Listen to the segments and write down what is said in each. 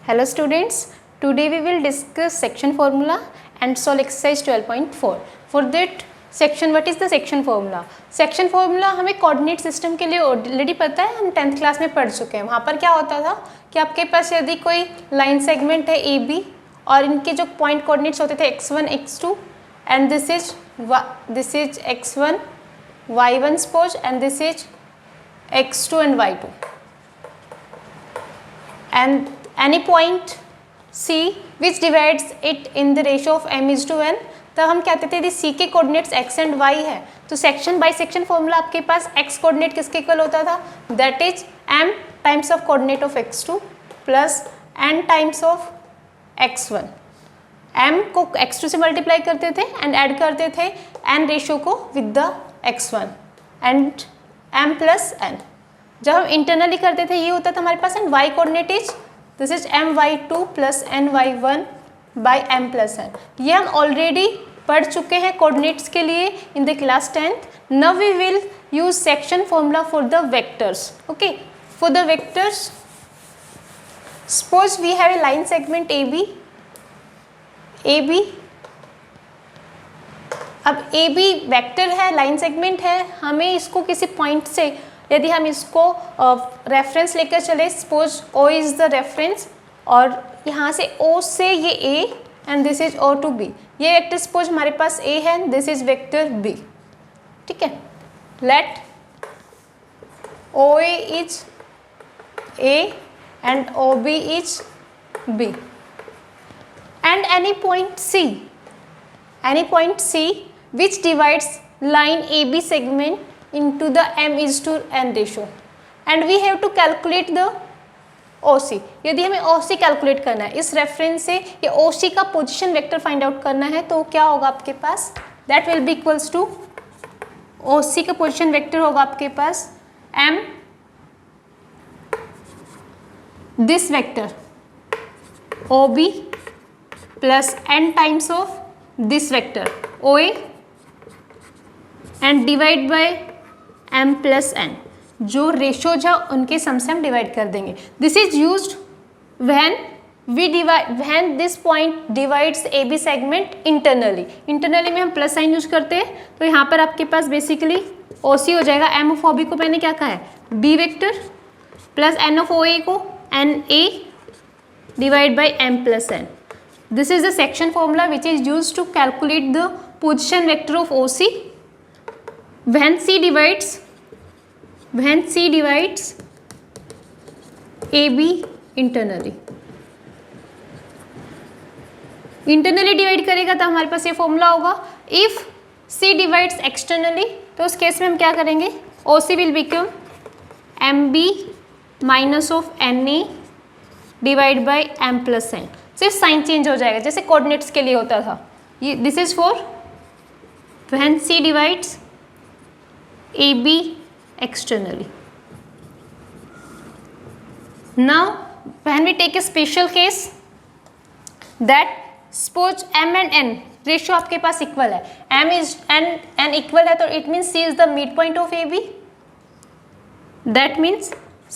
Hello students, today we will discuss section formula and solve exercise 12.4. For that section, what is the section formula? Section formula हमें coordinate system के लिए already पता है, हम 10th class में पढ़ चुके हैं। वहाँ पर क्या होता था कि आपके पास यदि कोई लाइन सेगमेंट है ए बी और इनके जो पॉइंट कोऑर्डिनेट्स होते थे x1 x2 and this is x1 y1 suppose and this is x2 and y2 and any point C which divides it in the ratio of m is to n, तो हम कहते थे यदि C के coordinates x and y है तो section by section formula आपके पास x coordinate किसके इक्वल होता था, that is m times of coordinate of x2 plus n times of x1। m को x2 से मल्टीप्लाई करते थे एंड ऐड करते थे n रेशियो को with the x1 and m plus n। जब हम इंटरनली करते थे ये होता था हमारे पास and y coordinate is this is my2 plus ny1 by m plus n। ये हम ऑलरेडी पढ़ चुके हैं कोऑर्डिनेट्स के लिए in the class 10th। Now we will use section formula for the vectors. Okay, for the vectors suppose we have a line segment AB। अब AB vector है, line segment है, हमें इसको किसी पॉइंट से यदि हम इसको रेफरेंस लेकर चले, suppose O is the reference और यहाँ से O से ये A and this is O to B। ये वेक्टर सपोज हमारे पास A है, दिस इज वेक्टर B। ठीक है, let OA is A and OB is B and any point C which divides line AB segment into the m is to n ratio and we have to calculate the OC। यदि हमें OC calculate करना है, इस reference से ये OC का position vector find out करना है, तो क्या होगा आपके पास, that will be equals to OC का पोजीशन वेक्टर होगा आपके पास m this vector OB plus n times of this vector OA and divide by m plus n। जो रेशियो जो उनके सम से हम डिवाइड कर देंगे। This is used when this point divides AB segment internally. Internally में हम plus sign use करते हैं, तो यहाँ पर आपके पास बेसिकली OC हो जाएगा m ऑफ OB को मैंने क्या कहा है B vector plus n of OA को NA divide by m plus n। This is the section formula which is use to calculate the position vector of OC when C divides AB internally divide करेगा तो हमारे पास ये formula होगा। If C divides externally तो उस case में हम क्या करेंगे, OC will become MB minus of NA divide by M plus n। सिर्फ साइन चेंज हो जाएगा जैसे कोऑर्डिनेट्स के लिए होता था। ये this is for when C divides AB externally. Now when we take a special case that suppose m and n ratio आपके पास इक्वल है, m is n इक्वल है, तो it means C is the midpoint of AB। That means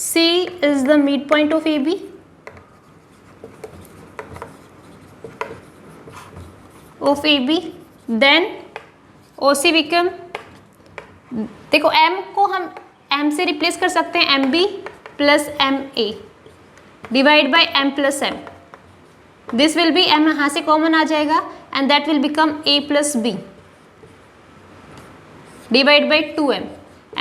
C is the midpoint of AB then OC become, देखो m को हम m से replace कर सकते हैं MB plus MA divide by m plus m। This will be m यहाँ से common आ जाएगा and that will become A plus B divide by 2m।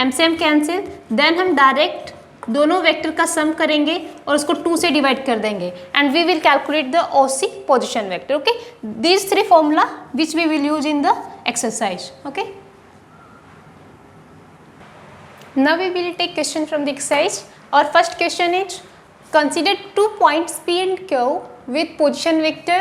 m से m कैंसिल, देन हम डायरेक्ट दोनों वेक्टर का सम करेंगे और उसको 2 से डिवाइड कर देंगे and we will calculate the OC position vector. Okay, this 3 formula which we will use in the exercise. Okay, now we will take question from the exercise. Our first question is, consider 2 points P and Q with position vector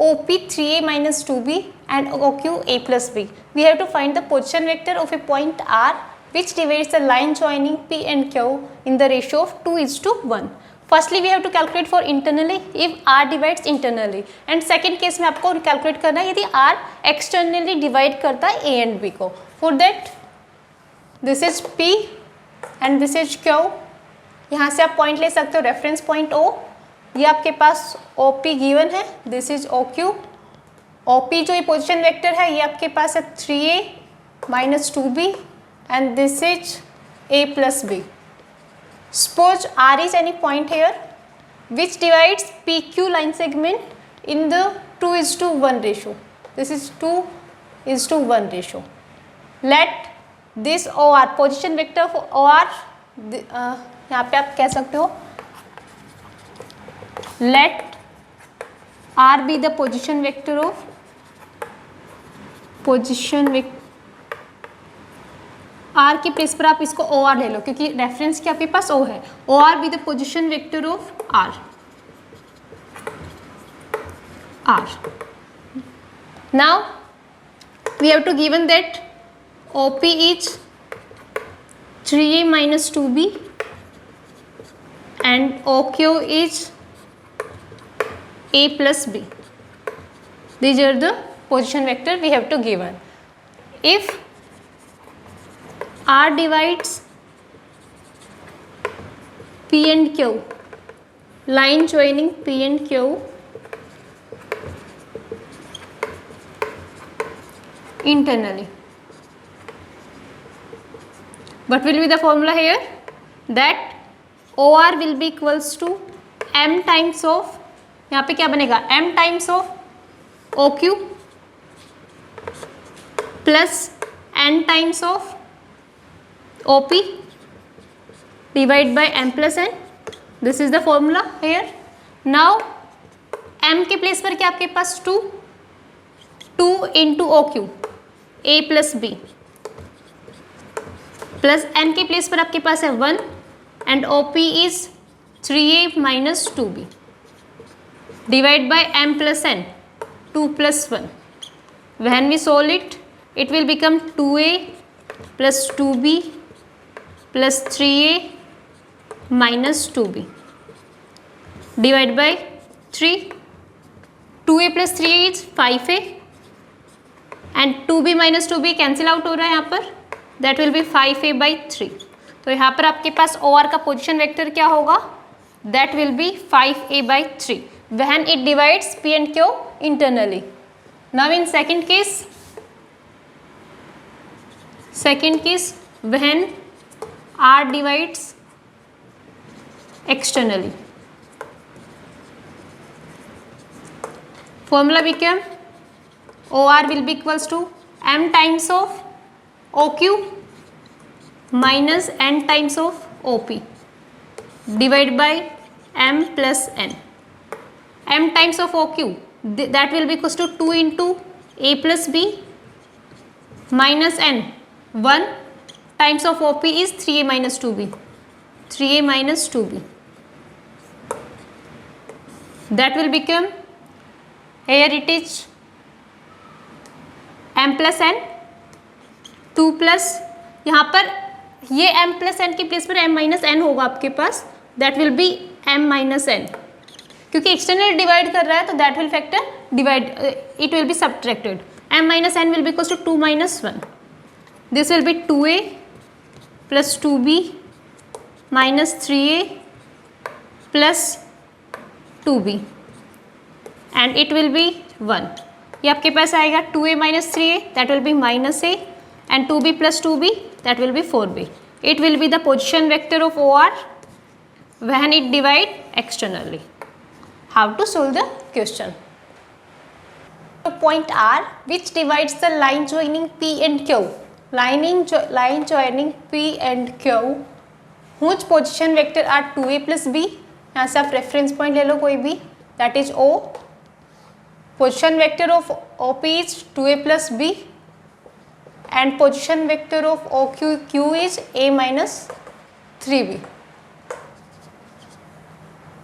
OP 3a minus 2b and OQ a plus b. We have to find the position vector of a point R which divides the line joining P and Q in the ratio of 2 is to 1. Firstly we have to calculate for internally if R divides internally and second case में आपको calculate करना है यदि R externally divide करता है A and B को। For that this is P and this is Q। यहाँ से आप पॉइंट ले सकते हो रेफरेंस पॉइंट O ये आपके पास OP गिवन है, दिस इज OQ। OP जो ये पोजिशन वेक्टर है ये आपके पास है 3A minus 2B and this is A plus B। Suppose R is any point here which divides PQ line segment in the 2:1 ratio. This is 2:1 ratio. Let this OR position vector for OR यहाँ पे आप कह सकते हो let R be the position vector of R की place पर आप इसको OR ले लो क्योंकि रेफरेंस की आपके पास O है। OR be the position vector of R। Now we have to given that OP is 3A minus 2B and OQ is A plus B. These are the position vector we have to given. If R divides P and Q, line joining P and Q internally, what will be the formula here? That OR will be equals to M times of, यहाँ पे क्या बनेगा, M times of OQ plus N times of OP divide by M plus N। This is the formula here। Now M के place पर क्या आपके पास 2 into OQ A plus B plus N के place पर आपके पास है 1 and OP is 3A minus 2B divide by M plus N 2 plus 1। When we solve it, it will become 2A plus 2B plus 3A minus 2B divide by 3। 2A plus 3A is 5A and 2B minus 2B cancel out हो रहा है यहाँ पर, that will be 5A by 3। तो यहाँ पर आपके पास OR का पोजिशन वेक्टर क्या होगा, that will be 5A by 3 when it divides P and Q internally। Now in second case when R divides externally, formula became OR will be equals to M times of OQ minus N times of OP divided by M plus N। M times of OQ, that will be equals to 2 into A plus B minus N। 1 times of OP is 3A minus 2B, 3A minus 2B, that will become, here it is M plus N 2 plus, यहाँ पर ये M plus N की place पर M minus N होगा आपके पास, that will be M minus N क्योंकि external divide कर रहा है तो that will factor divide, it will be subtracted। M minus N will be equals to 2 minus 1। This will be 2A plus 2B minus 3A plus 2B and it will be 1। ये आपके पास आएगा 2A minus 3A, that will be minus A and 2B plus 2B, that will be 4B। It will be the position vector of OR when it divide externally। How to solve the question? Point R which divides the line joining P and Q, line joining P and Q, whose position vector are 2A plus B। यहाँ से आप reference point ले लो कोई भी, that is O। Position vector of OP is 2A plus B and position vector of OQ is A minus 3B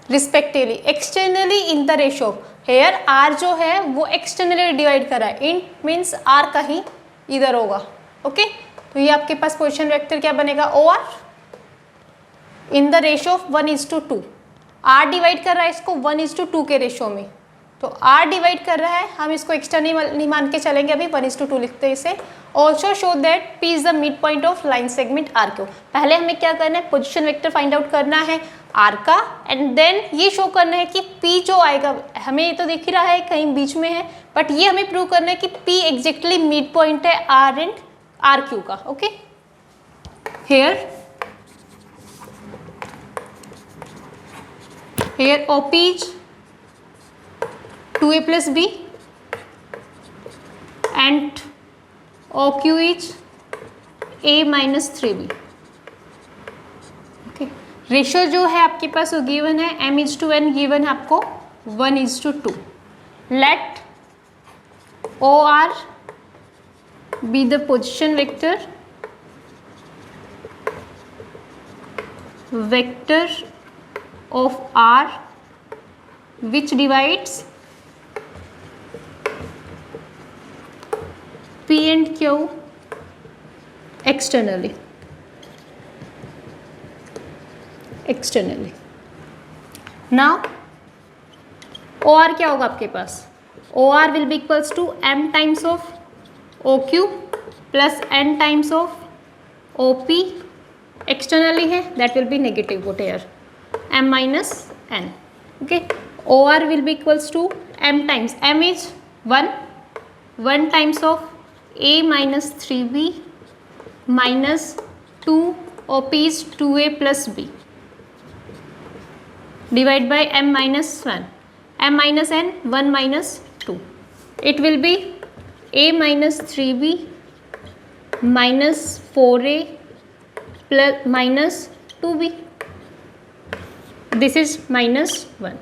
respectively। Externally in the ratio, here R जो है वो externally divide कर रहा है, int means R कहीं इधर होगा, okay. तो ये आपके पास पोजिशन वेक्टर क्या बनेगा, OR in the ratio of 1:2। R divide कर रहा है इसको 1:2 के रेशियो में, तो R डिवाइड कर रहा है, हम इसको एक्सटर्नली मान के चलेंगे, अभी 1:2 लिखते हैं इसे। Also show that P is the mid point of line segment RQ। पहले हमें क्या करना है, पोजिशन वेक्टर फाइंड आउट करना है, आर का, एंड देन ये शो करना है कि P जो आएगा, हमें ये तो दिख ही रहा है कहीं बीच में है, बट ये हमें प्रूव करना है कि P एग्जैक्टली मिड पॉइंट है R एंड RQ का. Okay, here OP is 2A plus B and OQ is A minus 3B. Okay, ratio जो है आपके पास वो गिवन है m/n, गिवन है आपको 1:2. Let OR be the position vector of R which divides P and Q externally. Now OR क्या होगा आपके पास? OR will be equals to m times of OQ plus n times of OP. Externally है, that will be negative put here, m minus n. Okay, OR will be equals to m times, m is 1 times of A minus 3B minus 2 OP is 2A plus B divide by m minus 1, m minus n 1 minus 2. It will be A minus 3B minus 4A plus minus 2B. This is minus 1.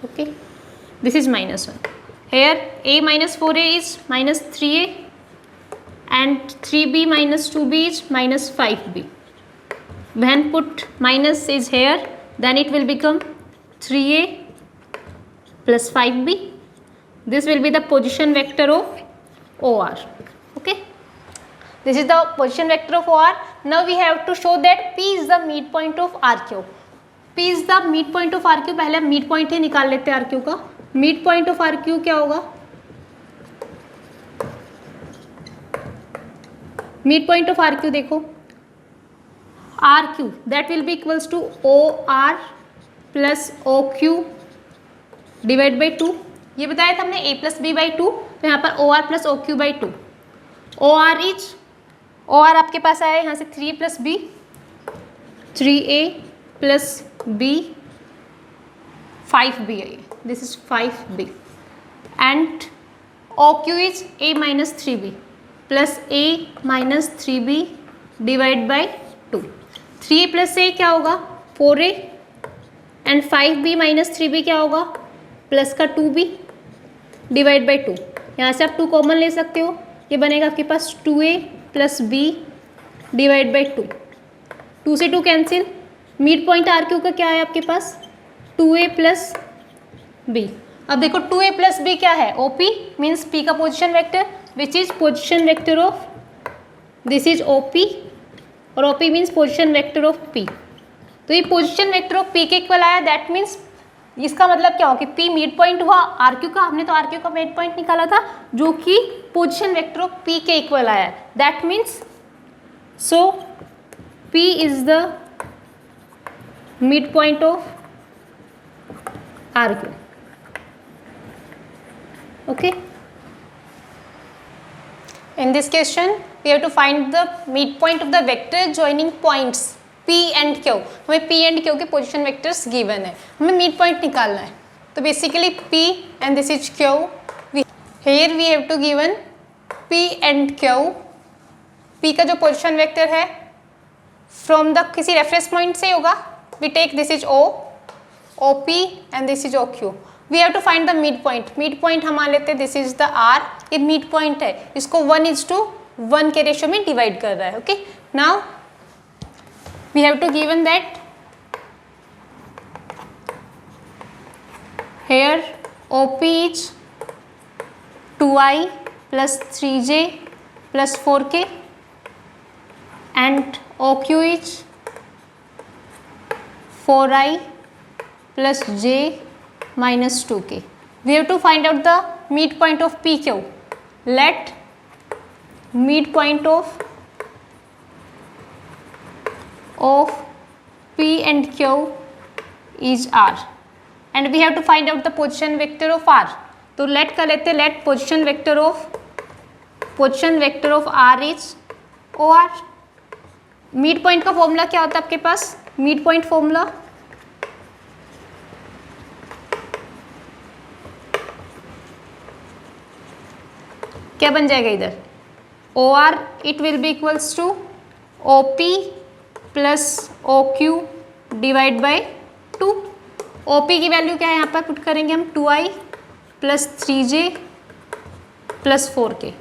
Okay, this is minus 1. Here A minus 4A is minus 3A and 3B minus 2B is minus 5B. When put minus is here, then it will become 3A plus 5B. This will be the position vector of OR. Okay, this is the position vector of OR. Now we have to show that P is the midpoint of RQ. P is the midpoint of RQ. पहले हम midpoint ही निकाल लेते हैं RQ का. Midpoint of RQ क्या होगा? Midpoint of RQ देखो, RQ that will be equals to OR plus OQ divide by 2. ये बताया था हमने A plus B by 2, तो यहाँ पर OR plus OQ by 2. OR आपके पास आया यहाँ से 3 plus B, 3A plus B, 5B है, this is 5B, and OQ is A minus 3B plus A minus 3B divide by 2. 3 plus A क्या होगा? 4A and 5B minus 3B क्या होगा? Plus का 2B डिवाइड बाई 2. यहाँ से आप 2 common ले सकते हो, ये बनेगा आपके पास 2A plus B divide by 2. 2 से 2 कैंसिल. मिड पॉइंट RQ का क्या है आपके पास? 2A plus B. अब देखो 2A प्लस B क्या है? OP मीन्स P का position vector which is position vector of, this is OP और OP means position vector of P. तो ये पोजिशन वेक्टर ऑफ P के इक्वल आया, दैट मीन्स इसका मतलब क्या हो कि P मिड पॉइंट हुआ RQ का. हमने तो RQ का मिड पॉइंट निकाला था जो कि पोजिशन वेक्टर ऑफ P के इक्वल आया, that means so P is the mid point of RQ. Okay, in this question we have to find the midpoint of the vector joining points P and Q. हमें P and Q के position vectors given है, हमें mid point निकालना है. तो basically P and this is Q. Here we have to given P and Q. P का जो position vector है फ्रॉम द किसी रेफरेंस पॉइंट से होगा. We take this is O, OP and this is OQ. We have to find the midpoint. Midpoint हम मान लेते हैं this is the R. ये midpoint है, इसको 1:1 के रेशियो में डिवाइड कर रहा है. Okay, now we have to given that here OP is 2I plus 3J plus 4K and OQ is 4I plus J minus 2K. We have to find out the midpoint of PQ. Let midpoint of P and Q is R and we have to find out the position vector of R. तो let कर लेते हैं, let position vector of R is O R. Mid point का formula क्या होता है आपके पास? Mid point formula क्या बन जाएगा इधर? O R it will be equals to O P plus O Q divide by 2. O P की वैल्यू क्या है यहाँ पर पुट करेंगे हम? 2i plus 3j plus 4k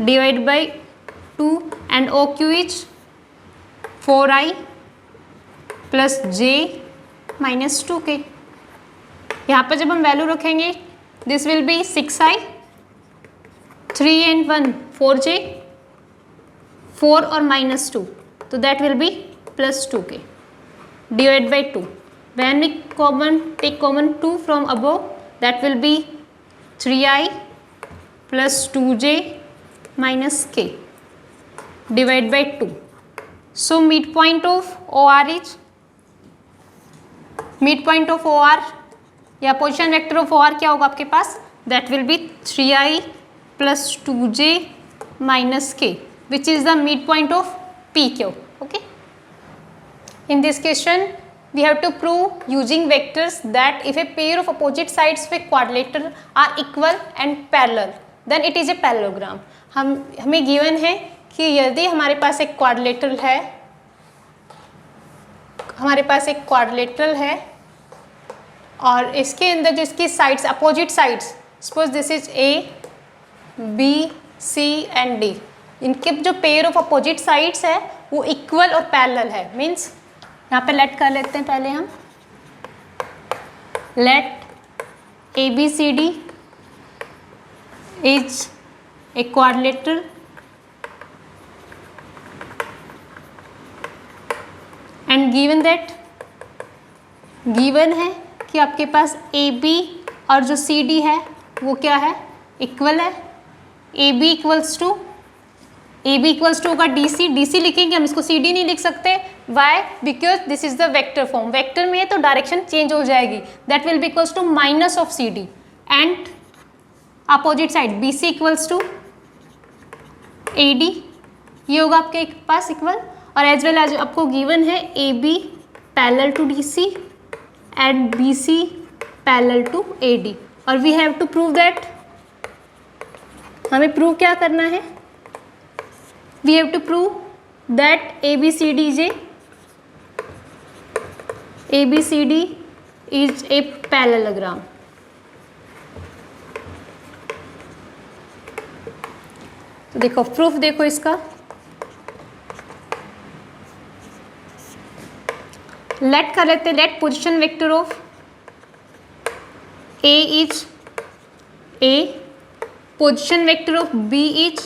divide by 2 and O Q is 4i plus j minus 2k. यहाँ पर जब हम वैल्यू रखेंगे this will be 6i, 3 and 1 4j, 4 और माइनस 2, तो that will B plus 2k divide by 2. When we take common 2 from above, that will be 3i plus 2j minus k divided by 2. So midpoint of OR या position vector of OR क्या होगा आपके पास? That will be 3i plus 2j minus k, which is the midpoint of PQ. Okay. In this question, we have to prove using vectors that if a pair of opposite sides of a quadrilateral are equal and parallel, then it is a parallelogram. हमें given है कि यदि हमारे पास एक quadrilateral है और इसके अंदर जो इसकी sides opposite sides, suppose this is A, B, C and D, इनके जो पेयर ऑफ अपोजिट साइड्स है वो इक्वल और पैरेलल है. मीन्स यहाँ पे लेट कर लेते हैं पहले हम, let ABCD is a quadrilateral and given that, given है कि आपके पास AB और जो CD है वो क्या है? इक्वल है. AB इक्वल्स टू होगा DC लिखेंगे हम, इसको CD नहीं लिख सकते. Why? Because this is the vector form. Vector में है तो डायरेक्शन चेंज हो जाएगी. That will be equals to minus of CD and opposite side BC equals to AD, ये होगा आपके पास इक्वल. और एज वेल एज आपको गिवन है AB parallel to DC and BC parallel to AD. और we have to prove that, हमें prove क्या करना है? We have to prove that ABCD is a parallelogram. तो देखो प्रूफ देखो इसका, लेट कर लेते, let position vector of A is A, position vector of B is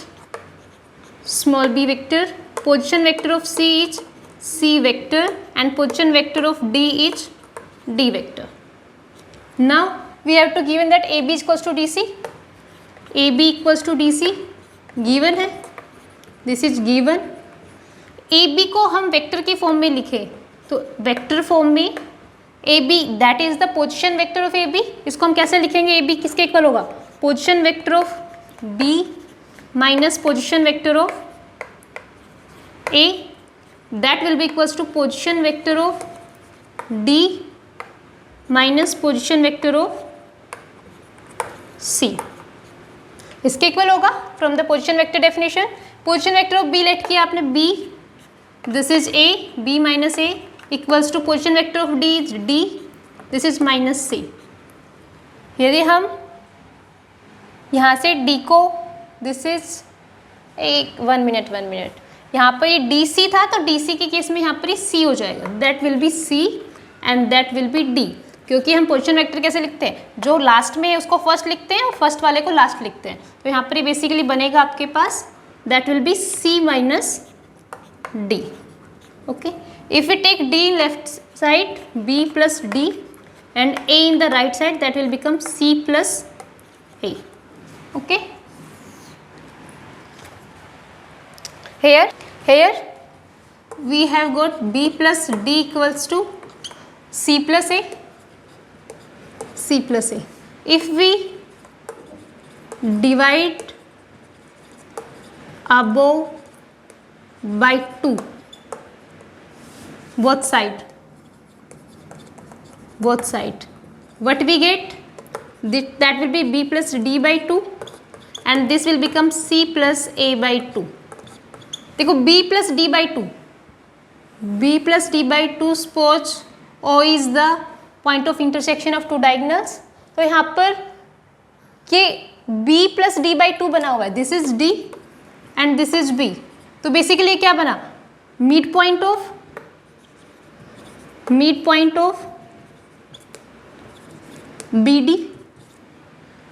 small b vector, position vector of C is C vector and position vector of D is D vector. Now we have to given that AB equals to DC. AB equals to DC given है, this is given. AB को हम vector की form में लिखे तो vector form में AB that is the position vector of AB, इसको हम कैसे लिखेंगे? AB किसके इक्वल होगा? Position vector of B minus position vector of A, that will be equals to position vector of D minus position vector of C. इसके equal होगा from the position vector definition. Position vector of B let किया आपने B, this is A, B minus A equals to position vector of D is D, this is minus C. यदि हम यहाँ से D को, this is one minute, यहाँ पर ये DC था तो DC के केस में यहाँ पर ये C हो जाएगा. That will be C and that will B D, क्योंकि हम पोजिशन वेक्टर कैसे लिखते हैं? जो लास्ट में है उसको फर्स्ट लिखते हैं और फर्स्ट वाले को लास्ट लिखते हैं. तो यहाँ पर ये बेसिकली बनेगा आपके पास, that will be C minus D. Okay, if we take D in left side, B plus D and A in the right side, that will become C plus A. Okay. Here we have got B plus D equals to C plus A. C plus A. If we divide above by 2, both side, what we get? That will be B plus D by 2 and this will become C plus A by 2. देखो B plus D by 2, B plus D by 2 suppose O is the point of intersection of two diagonals. तो यहाँ पर ये B plus D by 2 बना हुआ है, this is D and this is B. तो basically क्या बना? Mid point of BD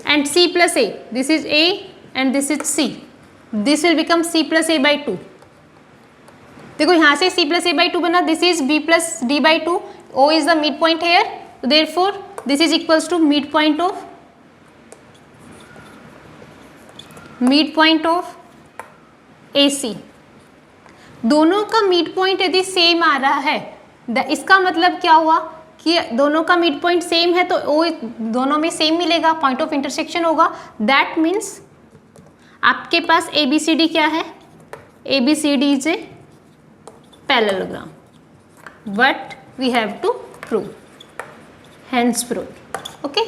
and C plus A. This is A and this is C. This will become C plus A by 2. देखो यहाँ से C plus A by 2 बना. This is B plus D by 2. O is the midpoint here. So therefore this is equals to midpoint of AC. दोनों का mid point यदि same आ रहा है, इसका मतलब क्या हुआ कि दोनों का मिड पॉइंट सेम है तो ओ दोनों में सेम मिलेगा, पॉइंट ऑफ इंटरसेक्शन होगा. दैट मीन्स आपके पास ABCD क्या है? ABCD is a parallelogram. What we have to prove, hence proved. Okay.